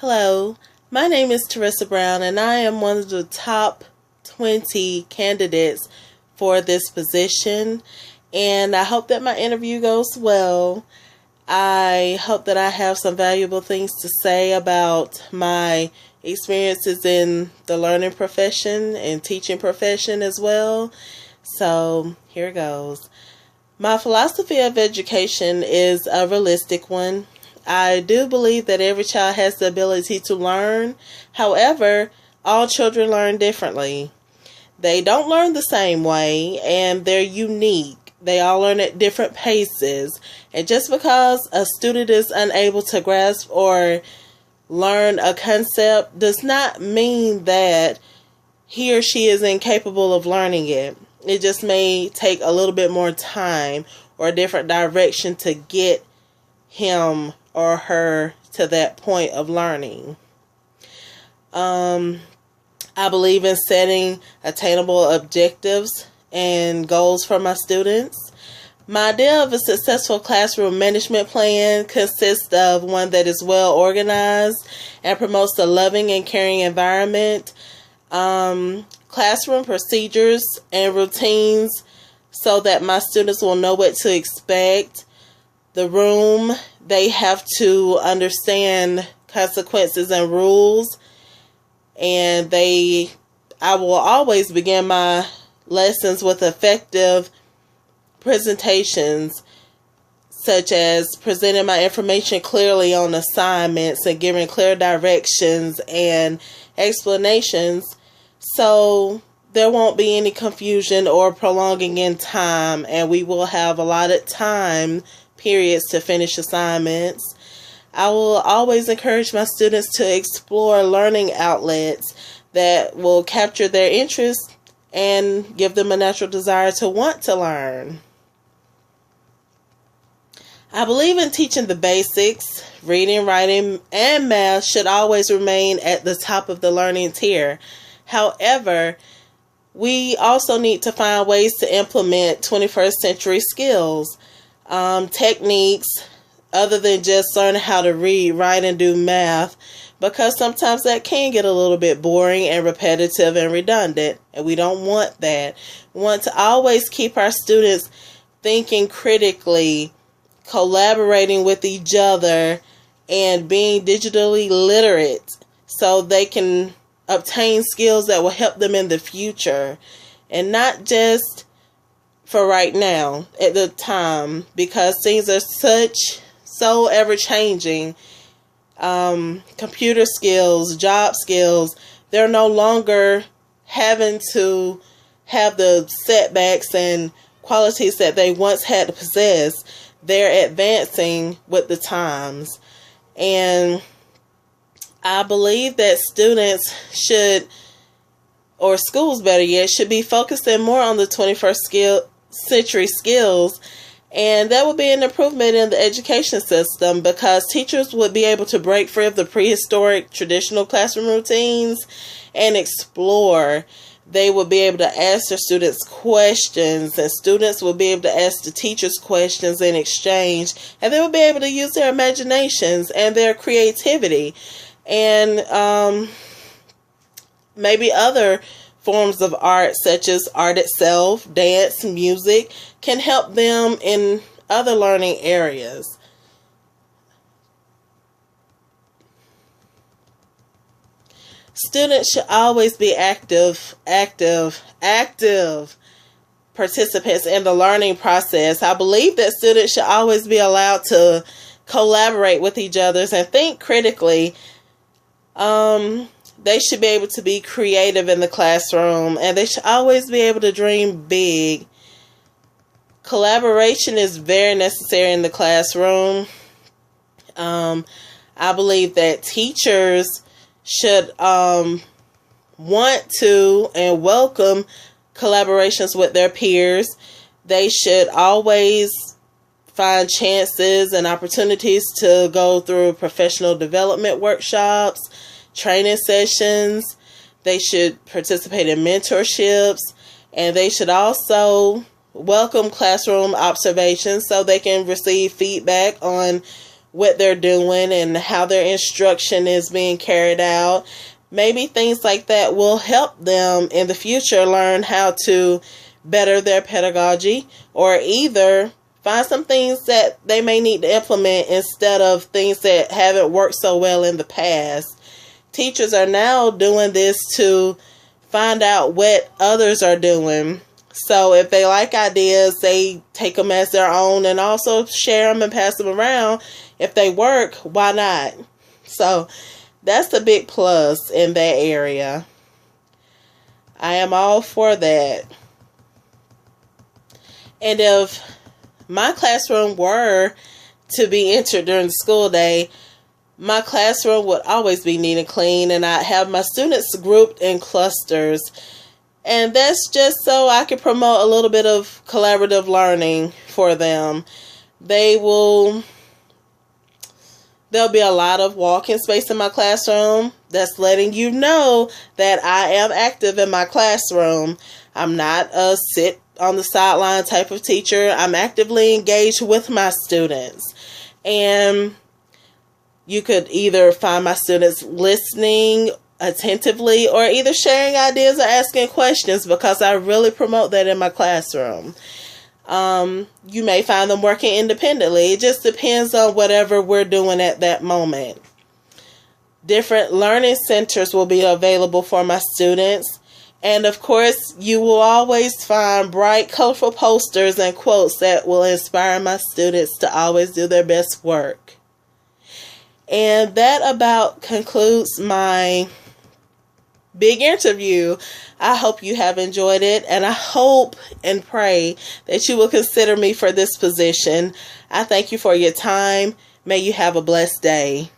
Hello, my name is Teresa Brown, and I am one of the top 20 candidates for this position. And I hope that my interview goes well. I hope that I have some valuable things to say about my experiences in the learning profession and teaching profession as well. So here goes. My philosophy of education is a realistic one. I do believe that every child has the ability to learn. However, all children learn differently. They don't learn the same way, and they're unique. They all learn at different paces. And just because a student is unable to grasp or learn a concept does not mean that he or she is incapable of learning it. It just may take a little bit more time or a different direction to get him or her to that point of learning. I believe in setting attainable objectives and goals for my students. My idea of a successful classroom management plan consists of one that is well organized and promotes a loving and caring environment. Classroom procedures and routines so that my students will know what to expect. The room, they have to understand consequences and rules. And I will always begin my lessons with effective presentations, such as presenting my information clearly on assignments and giving clear directions and explanations, so there won't be any confusion or prolonging in time, and we will have allotted time periods to finish assignments. I will always encourage my students to explore learning outlets that will capture their interest and give them a natural desire to want to learn. I believe in teaching the basics. Reading, writing, and math should always remain at the top of the learning tier. However, we also need to find ways to implement 21st century skills, techniques, other than just learning how to read, write, and do math, because sometimes that can get a little bit boring and repetitive and redundant, and we don't want that. We want to always keep our students thinking critically, collaborating with each other, and being digitally literate so they can obtain skills that will help them in the future, and not just for right now at the time, because things are so ever changing. Computer skills, job skills, they're no longer having to have the setbacks and qualities that they once had to possess. They're advancing with the times. And I believe that students should, or schools better yet, should be focusing more on the 21st century skills. And that would be an improvement in the education system, because teachers would be able to break free of the prehistoric traditional classroom routines and explore. They would be able to ask their students questions, and students will be able to ask the teachers questions in exchange, and they will be able to use their imaginations and their creativity, and maybe other forms of art, such as art itself, dance, music, can help them in other learning areas. Students should always be active participants in the learning process. I believe that students should always be allowed to collaborate with each other and think critically. They should be able to be creative in the classroom, and they should always be able to dream big. Collaboration is very necessary in the classroom. I believe that teachers should want to and welcome collaborations with their peers. They should always find chances and opportunities to go through professional development workshops, training sessions. They should participate in mentorships, and they should also welcome classroom observations so they can receive feedback on what they're doing and how their instruction is being carried out. Maybe things like that will help them in the future learn how to better their pedagogy, or either find some things that they may need to implement instead of things that haven't worked so well in the past. Teachers are now doing this to find out what others are doing. So if they like ideas, they take them as their own and also share them and pass them around. If they work, why not? So that's the big plus in that area. I am all for that. And if my classroom were to be entered during the school day, my classroom would always be neat and clean, and I'd have my students grouped in clusters. And that's just so I can promote a little bit of collaborative learning for them. There'll be a lot of walking space in my classroom. That's letting you know that I am active in my classroom. I'm not a sit on the sideline type of teacher. I'm actively engaged with my students. And you could either find my students listening attentively or either sharing ideas or asking questions, because I really promote that in my classroom. You may find them working independently. It just depends on whatever we're doing at that moment. Different learning centers will be available for my students. And of course, you will always find bright, colorful posters and quotes that will inspire my students to always do their best work. And that about concludes my big interview. I hope you have enjoyed it, and I hope and pray that you will consider me for this position. I thank you for your time. May you have a blessed day.